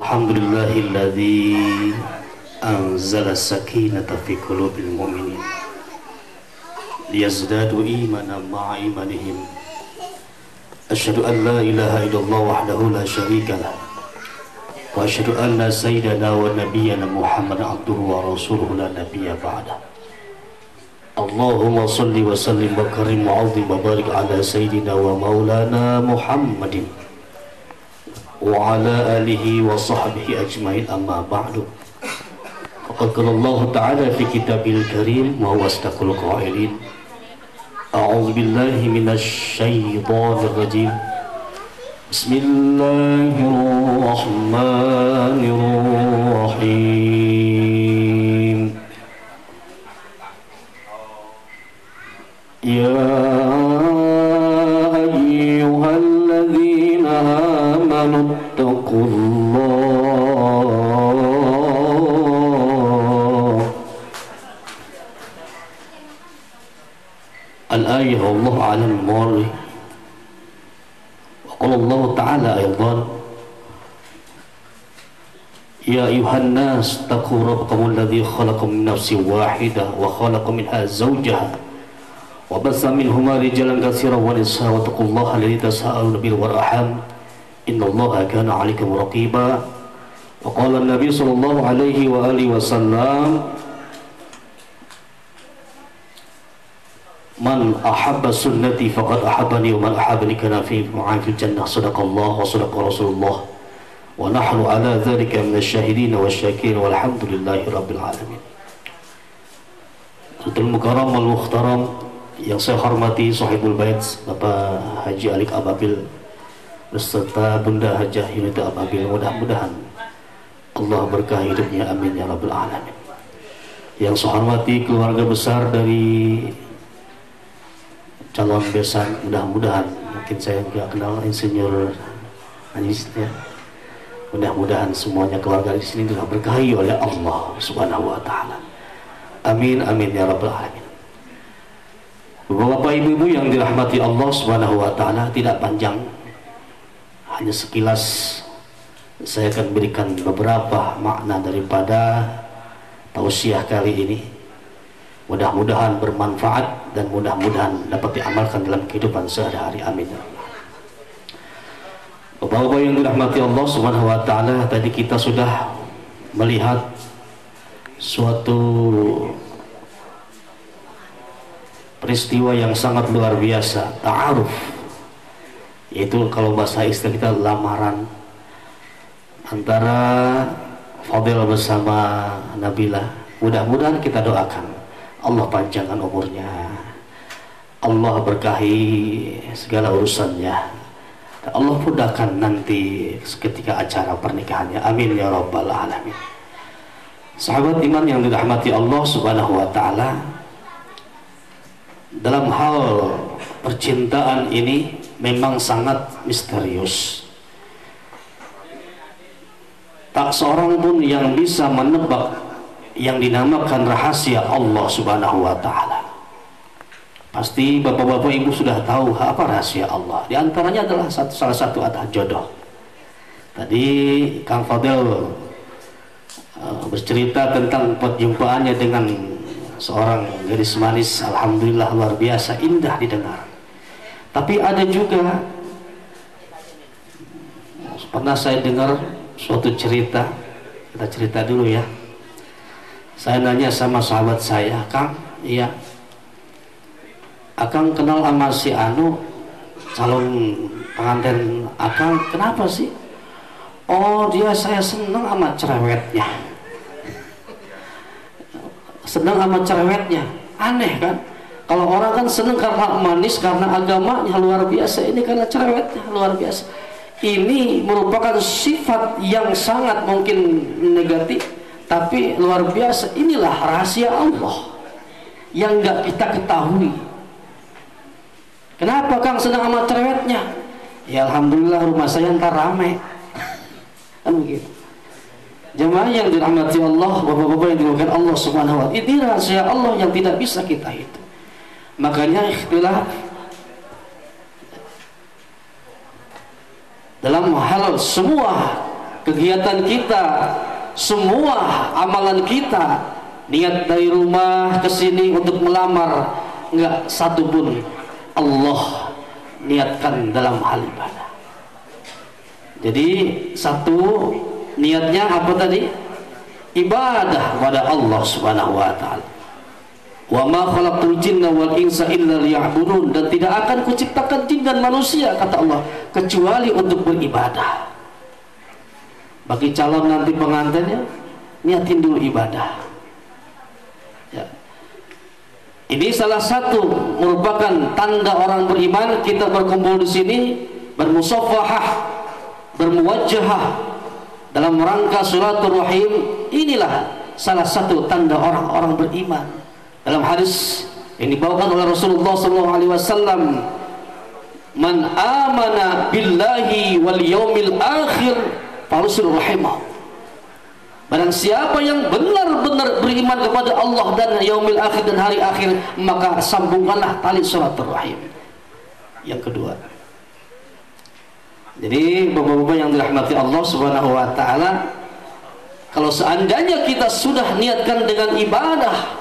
Alhamdulillahilladzi anzala sakinata fi qulubil mu'minin liyazdadu imanan ma'a imanihim. Asyhadu an la ilaha illallah wahdahu la syarika lah wa asyhadu anna sayyidana wa nabiyyana Muhammadan abduhu wa rasuluhu la nabiyya ba'da. Allahumma salli wa sallim wa karim wa 'azim wa barik ala sayyidina wa maulana Muhammadin wa ala alihi wa sahbihi ajmain, amma ba'du. Faqad qala Allah ta'ala fi kitabil karim wa huwa asdaqul qailin. A'udzu billahi minasy syaithanir rajim. Bismillahirrahmanirrahim. Ya ayyuhalladzina amanu taqullah. Al-ayah Allah alam mawli. Wa qala Allah ta'ala aydan, ya ayuhan nas taqu rabbakum alladhi khalaqakum min nafsin wahidah wa khalaqa minha zawjaha wa bassa minhuma rijalan katsiran wa nisaa wa taqullaha alladhi tasaaluna bihi wal arham innallaha kana 'alaykum raqiba. Wa qala an-nabi sallallahu alaihi wa alihi wasallam, man ahabba sunnati faqad ahabbani wa man ahabbani kana fi ma'an fil jannah. Sadaqallah wa sadaqa rasulullah wa nahnu ala dhalika minasyahidin wasyakirin walhamdulillahi rabbil alamin. Tutul mukarram wal mukhtaram yang saya hormati sahibul bait Bapak Haji Alik Ababil beserta Bunda Hajah Yunita Ababil, mudah-mudahan Allah berkah hidupnya, amin ya rabbal alamin. Yang saya hormati keluarga besar dari calon besan, mudah-mudahan, mungkin saya nggak kenal Insinyur Anis ya, mudah-mudahan semuanya keluarga di sini berkahi oleh Allah Subhanahu wa taala, amin amin ya rabbal alamin. Bapak ibu-ibu yang dirahmati Allah Subhanahu wa taala, tidak panjang, hanya sekilas saya akan berikan beberapa makna daripada tausiah kali ini. Mudah-mudahan bermanfaat dan mudah-mudahan dapat diamalkan dalam kehidupan sehari-hari, amin. Bapak-bapak yang dirahmati Allah Subhanahu wa taala, tadi kita sudah melihat suatu peristiwa yang sangat luar biasa, ta'aruf, yaitu kalau bahasa istilah kita lamaran antara Fadil bersama Nabila. Mudah-mudahan kita doakan Allah panjangkan umurnya, Allah berkahi segala urusannya, dan Allah mudahkan nanti ketika acara pernikahannya, amin ya rabbal alamin. Sahabat iman yang dirahmati Allah Subhanahu wa taala, dalam hal percintaan ini memang sangat misterius. Tak seorang pun yang bisa menebak yang dinamakan rahasia Allah Subhanahu wa taala. Pasti bapak-bapak ibu sudah tahu apa rahasia Allah. Di antaranya adalah salah satu adalah jodoh. Tadi Kang Fadil bercerita tentang perjumpaannya dengan seorang gadis manis, alhamdulillah luar biasa indah didengar. Tapi ada juga pernah saya dengar suatu cerita, kita cerita dulu ya. Saya nanya sama sahabat saya, Kang, iya, Akang kenal sama si Anu, calon pengantin Akang, kenapa sih? Oh, dia saya seneng sama cerewetnya. Senang sama cerewetnya, aneh kan? Kalau orang kan senang karena manis, karena agamanya luar biasa, ini karena cerewetnya luar biasa. Ini merupakan sifat yang sangat mungkin negatif, tapi luar biasa. Inilah rahasia Allah yang nggak kita ketahui. Kenapa Kang senang sama cerewetnya? Ya alhamdulillah rumah saya ntar rame kan begitu. Jemaah yang dirahmati Allah, bapak-bapak yang dimuliakan Allah Subhanahu wa taala, ini rahasia Allah yang tidak bisa kita hitung. Makanya ikhtilaf dalam hal semua kegiatan kita, semua amalan kita, niat dari rumah ke sini untuk melamar, enggak satu pun Allah niatkan dalam hal ibadah. Jadi satu niatnya apa tadi? Ibadah kepada Allah Subhanahu wa taala. Wa ma khalaqtul jinna wal insa illa liya'budun, dan tidak akan kuciptakan jin dan manusia kata Allah kecuali untuk beribadah. Bagi calon nanti pengantinnya, niatin dulu ibadah. Ya. Ini salah satu merupakan tanda orang beriman. Kita berkumpul di sini bermusafahah, bermuwajjahah dalam rangka silaturahim. Inilah salah satu tanda orang-orang beriman. Dalam hadis yang dibawakan oleh Rasulullah SAW, man amana billahi wal yaumil akhir falusil rahimah. Barang siapa yang benar-benar beriman kepada Allah dan yaumil akhir dan hari akhir, maka sambungkanlah tali silaturahim. Yang kedua, jadi bapak-bapak yang dirahmati Allah Subhanahu wa taala, kalau seandainya kita sudah niatkan dengan ibadah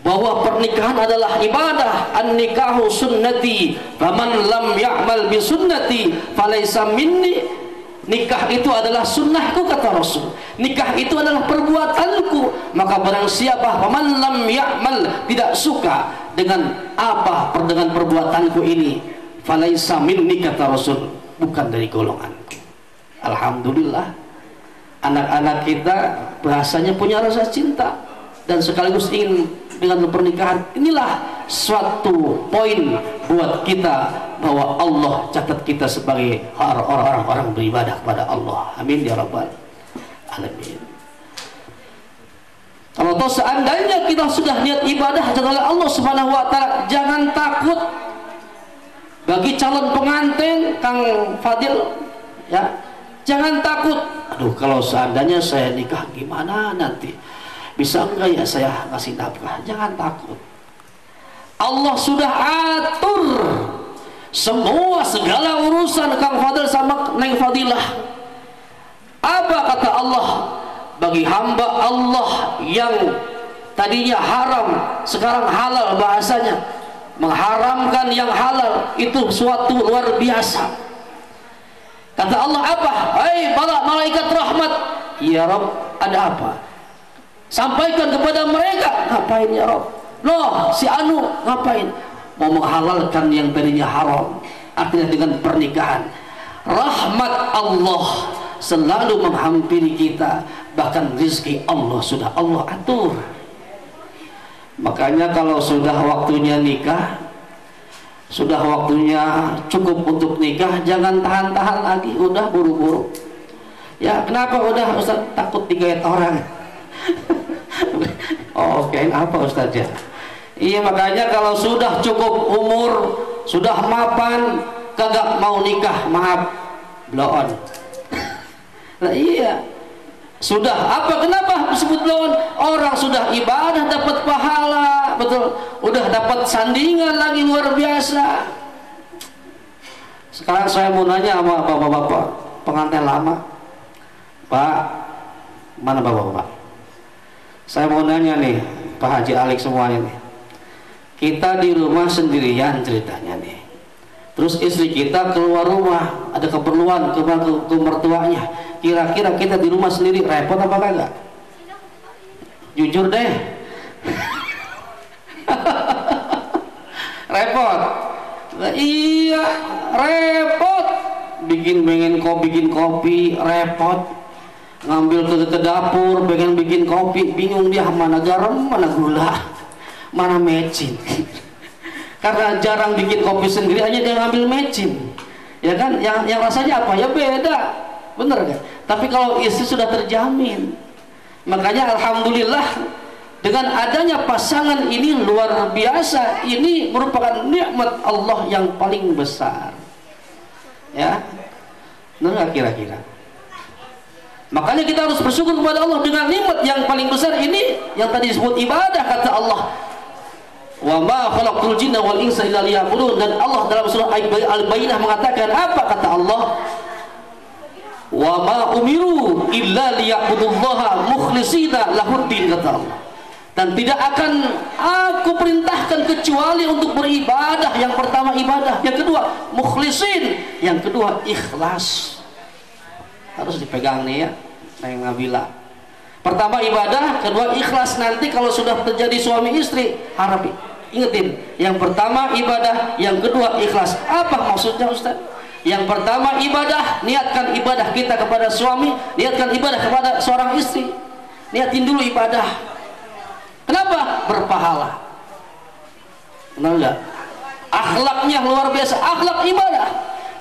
bahwa pernikahan adalah ibadah, an-nikahu sunnati faman lam ya'mal bi sunnati falaysa minni, nikah itu adalah sunnahku kata Rasul, nikah itu adalah perbuatanku, maka barang siapa faman lam ya'mal, tidak suka dengan apa dengan perbuatanku ini, falaysa minni kata Rasul, bukan dari golonganku. Alhamdulillah anak-anak kita bahasanya punya rasa cinta dan sekaligus ingin dengan pernikahan. Inilah suatu poin buat kita bahwa Allah catat kita sebagai orang-orang beribadah kepada Allah. Amin ya rabbal alamin. Kalau toh seandainya kita sudah niat ibadah kepada Allah Subhanahu wa taala, jangan takut. Bagi calon pengantin Kang Fadil, ya, jangan takut. Aduh, kalau seandainya saya nikah gimana nanti? Bisa enggak ya saya ngasih nafkah? Jangan takut. Allah sudah atur semua segala urusan Kang Fadil sama Neng Fadilah. Apa kata Allah? Bagi hamba Allah yang tadinya haram sekarang halal, bahasanya mengharamkan yang halal itu suatu luar biasa. Kata Allah apa? Hai para malaikat rahmat, ya Rabb, ada apa? Sampaikan kepada mereka. Ngapain ya Rob? Loh, si Anu ngapain? Mau menghalalkan yang tadinya haram. Artinya dengan pernikahan. Rahmat Allah selalu menghampiri kita. Bahkan rezeki Allah sudah Allah atur. Makanya kalau sudah waktunya nikah, sudah waktunya cukup untuk nikah, jangan tahan-tahan lagi. Udah buru-buru. Ya kenapa udah Ustaz? Takut digait orang. Oh, oke, apa Ustaz ya? Iya, makanya kalau sudah cukup umur, sudah mapan, kagak mau nikah, maaf, blow on. Nah iya, sudah apa? Kenapa disebut blow on? Orang sudah ibadah dapat pahala, betul? Udah dapat sandingan lagi luar biasa. Sekarang saya mau nanya sama bapak-bapak pengantin lama, Pak, mana bapak-bapak? Saya mau nanya nih, Pak Haji Alik semuanya nih. Kita di rumah sendirian ceritanya nih. Terus istri kita keluar rumah, ada keperluan ke mertuanya. Kira-kira kita di rumah sendiri repot apa kagak? Jujur deh. Repot. Nah, iya, repot. Bikin kopi, repot. Ngambil ke dapur, pengen bikin kopi, bingung dia mana garam, mana gula, mana mecin. Karena jarang bikin kopi sendiri, hanya dia ngambil mecin, ya kan? Yang rasanya apa? Ya beda, bener kan? Tapi kalau istri sudah terjamin, makanya alhamdulillah dengan adanya pasangan ini luar biasa. Ini merupakan nikmat Allah yang paling besar. Ya, benar kira-kira? Makanya kita harus bersyukur kepada Allah dengan nikmat yang paling besar ini, yang tadi disebut ibadah. Kata Allah, wa ma khalaqtul jinna wal insa illa liya'budun. Dan Allah dalam surah Al-Baqarah mengatakan apa? Kata Allah, Wa ma umiru illa liya'budullaha mukhlishina lahuddin, kata Allah. Dan tidak akan aku perintahkan kecuali untuk beribadah. Yang pertama ibadah, yang kedua mukhlisin, yang kedua ikhlas. Harus dipegang nih ya, Neng Nabila. Pertama ibadah, kedua ikhlas. Nanti kalau sudah terjadi suami istri, harap ingetin, yang pertama ibadah, yang kedua ikhlas. Apa maksudnya Ustaz? Yang pertama ibadah, niatkan ibadah kita kepada suami, niatkan ibadah kepada seorang istri. Niatin dulu ibadah. Kenapa? Berpahala. Benar enggak? Akhlaknya luar biasa, akhlak ibadah.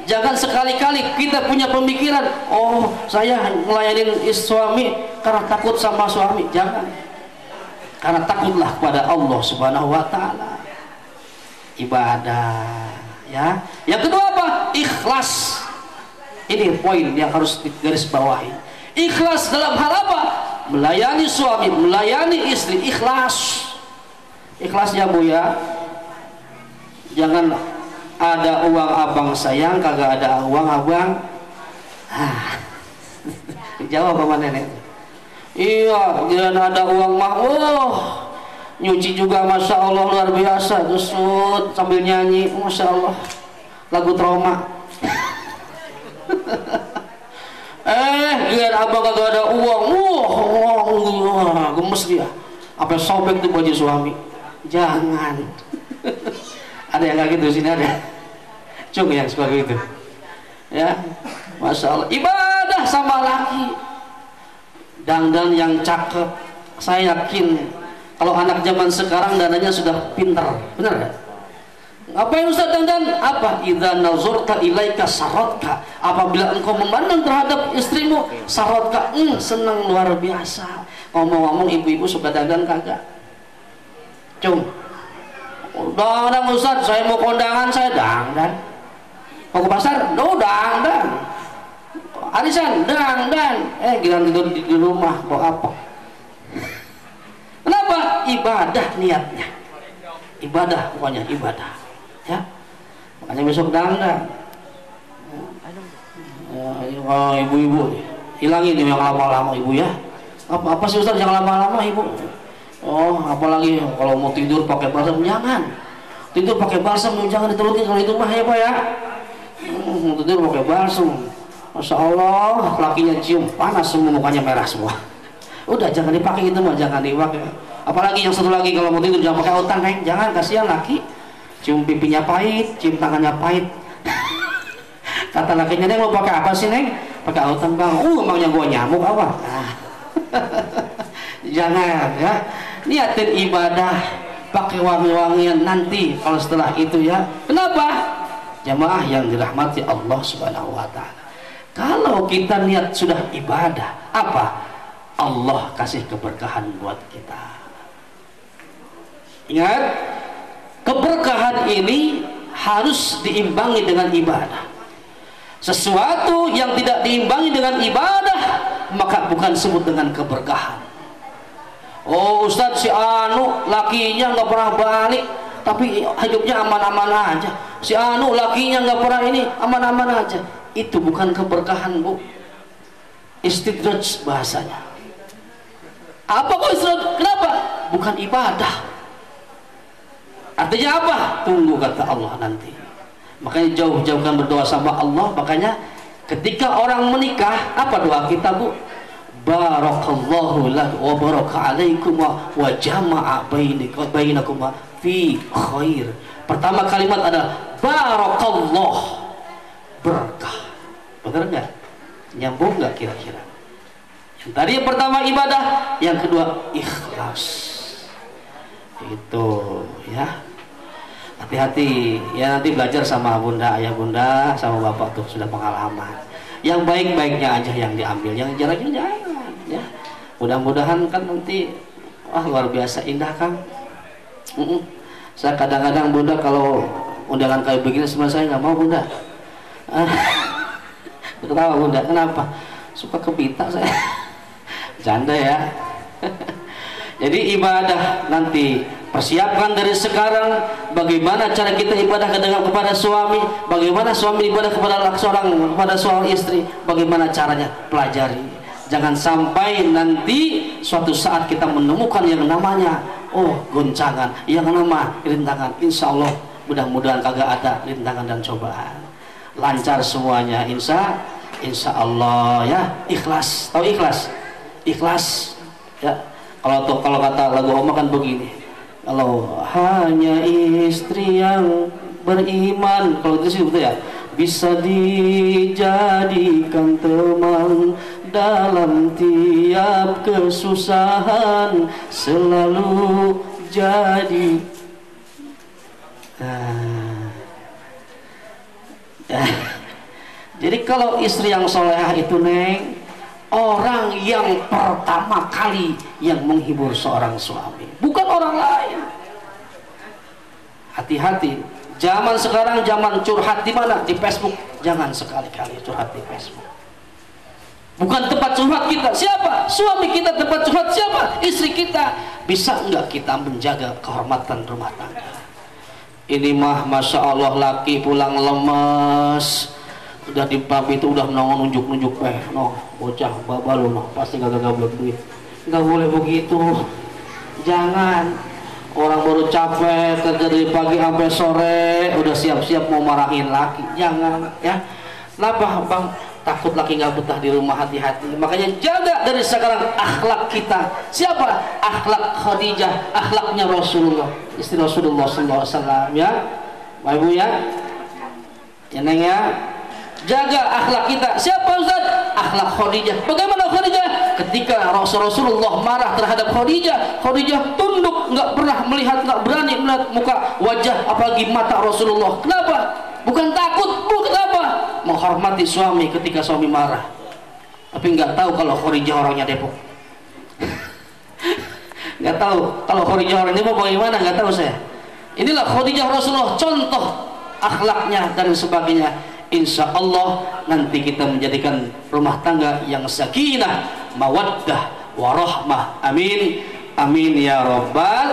Jangan sekali-kali kita punya pemikiran, oh saya ngelayanin suami karena takut sama suami. Jangan. Karena takutlah kepada Allah Subhanahu wa taala. Ibadah, ya. Yang kedua apa? Ikhlas. Ini poin yang harus digarisbawahi. Ikhlas dalam hal apa? Melayani suami, melayani istri, ikhlas. Ikhlasnya Bu ya. Jangan ada uang abang sayang, kagak ada uang abang. Jawab sama nenek. Iya, jangan ada uang mah. Nyuci juga Masya Allah luar biasa. Gesut sambil nyanyi, Masya Allah. Lagu trauma. Lihat abang kagak ada uang. Gemes dia. Apa sobek tuh baju suami. Jangan. Ada yang kayak gitu sini ada. Cung yang suka gitu. Ya, Masya Allah. Ibadah sama laki. Dandan yang cakep. Saya yakin kalau anak zaman sekarang dandannya sudah pintar. Benar gak? Ngapain Ustaz dandan? Apa? Idza nazurta ilaika sarotka. Apabila engkau memandang terhadap istrimu, sarotka, senang luar biasa. Ngomong-ngomong ibu-ibu suka dandan kagak? Cung. Dandan Ustaz, saya mau kondangan saya dandan. Mau ke pasar? Dandan. Arisan? Dandan. Giliran tidur di rumah mau apa? Kenapa? Ibadah niatnya. Ibadah pokoknya ibadah. Ya, makanya besok dandan. Kalau ibu-ibu hilangin yang lama-lama ibu ya. Apa sih Ustaz yang lama-lama ibu? Oh, apalagi kalau mau tidur pakai balsam, jangan. Tidur pakai balsam jangan diturutin kalau itu mah ya Pak ya. Tidur pakai balsam. Masya Allah, lakinya cium panas semua, mukanya merah semua. Udah jangan dipakai itu mah, jangan dipakai. Apalagi yang satu lagi kalau mau tidur jangan pakai autan, Neng. Jangan, kasihan laki. Cium pipinya pahit, cium tangannya pahit. Kata lakinya, Neng mau pakai apa sih Neng? Pakai autan Bang. Emangnya gua nyamuk apa? Nah. Jangan ya. Niatin ibadah, pakai wangi-wangian nanti kalau setelah itu ya. Kenapa? Jamaah yang dirahmati Allah Subhanahu wa taala. Kalau kita niat sudah ibadah, apa? Allah kasih keberkahan buat kita. Ingat, keberkahan ini harus diimbangi dengan ibadah. Sesuatu yang tidak diimbangi dengan ibadah, maka bukan disebut dengan keberkahan. Oh Ustadz, si Anu lakinya nggak pernah balik, tapi hidupnya aman-aman aja. Si Anu lakinya nggak pernah ini, aman-aman aja. Itu bukan keberkahan Bu. Istidraj bahasanya. Apa kok istidraj? Kenapa? Bukan ibadah. Artinya apa? Tunggu kata Allah nanti. Makanya jauh-jauhkan berdoa sama Allah. Makanya ketika orang menikah, apa doa kita Bu? Barakallahu lak wa baraka alaikum wa jama'a bainakum fi khair. Pertama kalimat adalah barakallah, berkah. Benar enggak? Nyambung enggak kira-kira? Yang tadi yang pertama ibadah, yang kedua ikhlas. Itu ya. Hati-hati ya, nanti belajar sama bunda, ayah bunda, sama bapak tuh sudah pengalaman. Yang baik-baiknya aja yang diambil, yang jeleknya jangan ya. Mudah-mudahan kan nanti luar biasa indah Kang. Saya kadang-kadang bunda kalau undangan kayak begini sebenarnya saya nggak mau bunda. Ketawa bunda, kenapa? Suka kepita saya. Canda ya. Jadi ibadah nanti persiapkan dari sekarang, bagaimana cara kita ibadah kepada suami, bagaimana suami ibadah kepada seorang istri, bagaimana caranya, pelajari. Jangan sampai nanti suatu saat kita menemukan yang namanya goncangan, yang nama rintangan. Insya Allah mudah-mudahan kagak ada rintangan dan cobaan, lancar semuanya, insya Allah ya. Ikhlas, tahu ikhlas? Ikhlas ya. Kalau kata lagu Oma kan begini, kalau hanya istri yang beriman, kalau itu sih betul ya, bisa dijadikan teman dalam tiap kesusahan, selalu jadi jadi kalau istri yang solehah itu, Neng, orang yang pertama kali yang menghibur seorang suami, bukan orang lain. Hati-hati, zaman sekarang zaman curhat di mana? Di Facebook. Jangan sekali-kali curhat di Facebook. Bukan tempat curhat kita. Siapa? Suami kita tempat curhat siapa? Istri kita. Bisa enggak kita menjaga kehormatan rumah tangga? Ini mah Masya Allah, laki pulang lemes, udah di pub itu udah nunjuk-nunjuk bocah babalu pasti gak gablek duit. Nggak boleh begitu, jangan. Orang baru capek kerja dari pagi sampai sore udah siap-siap mau marahin laki, jangan ya. Kenapa bang? Takut laki nggak betah di rumah. Hati-hati, makanya jaga dari sekarang akhlak kita. Siapa? Akhlak Khadijah, akhlaknya Rasulullah, istri Rasulullah SAW ya, Bapak Ibu ya, Neng ya. Jaga akhlak kita. Siapa Ustaz? Akhlak Khadijah. Bagaimana Khadijah? Ketika Rasulullah marah terhadap Khadijah, Khadijah tunduk, nggak pernah melihat, nggak berani melihat muka wajah apalagi mata Rasulullah. Kenapa? Bukan takut, bukan apa? Menghormati suami ketika suami marah. Tapi nggak tahu kalau Khadijah orangnya Depok. Nggak tahu kalau Khadijah orangnya Depok bagaimana, nggak tahu saya. Inilah Khadijah Rasulullah, contoh akhlaknya dan sebagainya. Insya Allah nanti kita menjadikan rumah tangga yang sakinah, mawaddah, warahmah. Amin, amin ya rabbal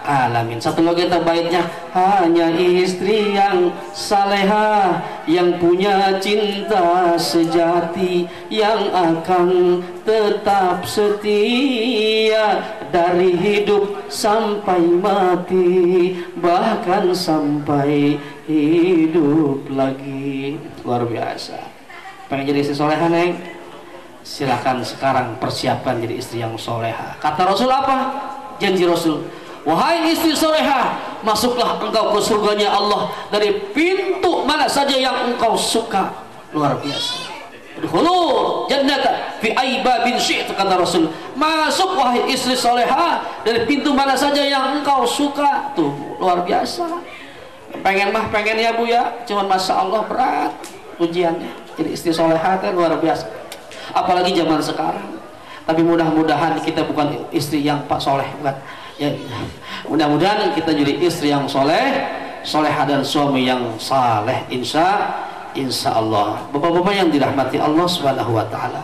alamin. Satu lagi terbaiknya, hanya istri yang salehah, yang punya cinta sejati, yang akan tetap setia dari hidup sampai mati, bahkan sampai hidup lagi. Luar biasa. Pengen jadi istri soleha, Neng? Silakan sekarang persiapkan jadi istri yang soleha. Kata Rasul apa? Janji Rasul, wahai istri soleha, masuklah engkau ke surganya Allah dari pintu mana saja yang engkau suka. Luar biasa. Udkhulu jannata fi ayyi babin syi'tu, kata Rasul. Masuk wahai istri soleha dari pintu mana saja yang engkau suka. Tuh, luar biasa. Pengen mah pengen ya Bu ya, cuman Masya Allah berat ujiannya. Jadi istri soleha kan luar biasa, apalagi zaman sekarang. Tapi mudah-mudahan kita bukan istri yang pak soleh, bukan ya. Mudah-mudahan kita jadi istri yang soleha dan suami yang saleh, insya Allah. Bapak-bapak yang dirahmati Allah Subhanahu wa Ta'ala,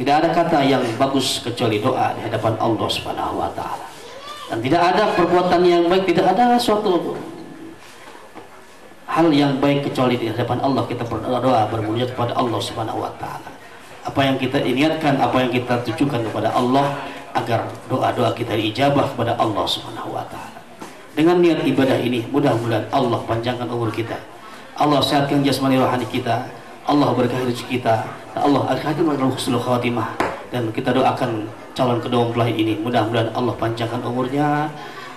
tidak ada kata yang bagus kecuali doa di hadapan Allah Subhanahu wa Ta'ala. Dan tidak ada perbuatan yang baik, tidak ada suatu hal yang baik kecuali di hadapan Allah kita berdoa, bermunajat kepada Allah Subhanahu wa Ta'ala. Apa yang kita ingatkan, apa yang kita tujukan kepada Allah, agar doa-doa kita diijabah kepada Allah Subhanahu wa Ta'ala. Dengan niat ibadah ini, mudah-mudahan Allah panjangkan umur kita, Allah sehatkan jasmani rohani kita, Allah berkahi rezeki kita, Allah akhirkan husnul khatimah. Dan kita doakan calon kedua mempelai ini, mudah-mudahan Allah panjangkan umurnya,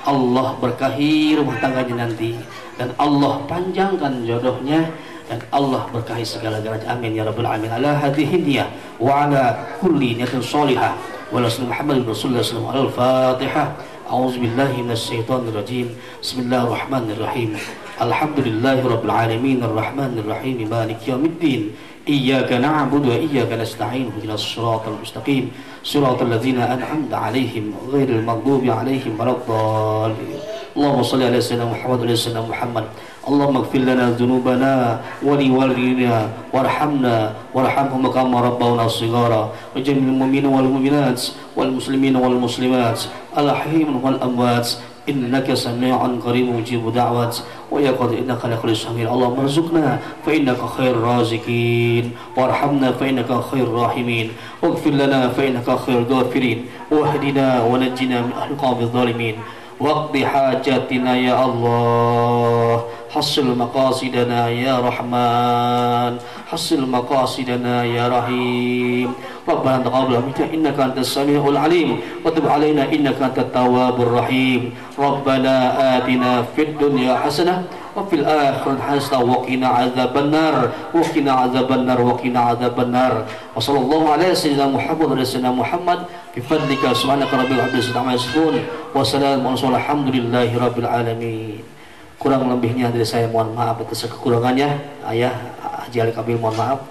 Allah berkahi rumah tangganya nanti, dan Allah panjangkan jodohnya, dan Allah berkahi segala-galanya. Amin ya rabbal alamin. Ala hadhihi niyah wa ala kulli niyatin shalihah wa ala sallallahu Muhammad Rasulullah sallallahu alaihi wasallam. Al-Fatihah. A'udzu billahi minasyaitonir rajim. Bismillahirrahmanirrahim. Alhamdulillahi rabbil alamin arrahmanir rahim maliki yaumiddin. Iyyaka na'budu wa iyyaka nasta'in. Ihdinas siratal mustaqim. Siratal ladzina an'amta 'alaihim ghairil maghdubi 'alaihim waladdallin. Allahumma shalli ala sayyidina Muhammad wa ala sayyidina Muhammad. Allahumma ighfir lana dhunubana wa liwalidina warhamna warhamhum kama rabbawna shighara wa jami'il mu'minina wal mu'minat wal muslimina wal muslimat al ahyi wal amwat إنك سميع قريب مجيب دعوات ويا قاضي إنك لكل سميع اللهم ارزقنا فإنك خير الرازقين وارحمنا فإنك خير الراحمين واغفر لنا فإنك خير الغافرين واهدنا ونجنا من أهل القوم الظالمين واقض حاجاتنا يا الله حصل مقاصدنا يا رحمن حصل مقاصدنا يا رحيم ربنا تقبل منا إنك أنت السميع العليم وتب علينا إنك أنت التواب الرحيم ربنا آتنا في الدنيا حسنة وفي الآخرة حسنة وقنا عذاب النار وقنا عذاب النار وقنا عذاب النار وصلى الله على سيدنا محمد وعلى سيدنا محمد بفضلك سبحانك رب العزة عما يصفون وسلام الحمد لله رب العالمين. Kurang lebihnya dari saya mohon maaf atas kekurangannya. Ayah Haji Ali Kabil mohon maaf,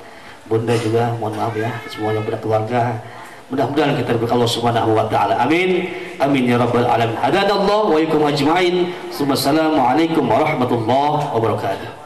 Bunda juga mohon maaf ya, semuanya berkeluarga. Mudah-mudahan kita berkah Allah Subhanahu wa taala. Amin. Amin ya rabbal alamin. Hadadallahu wa iyakum ajmain. Wassalamualaikum warahmatullahi wabarakatuh.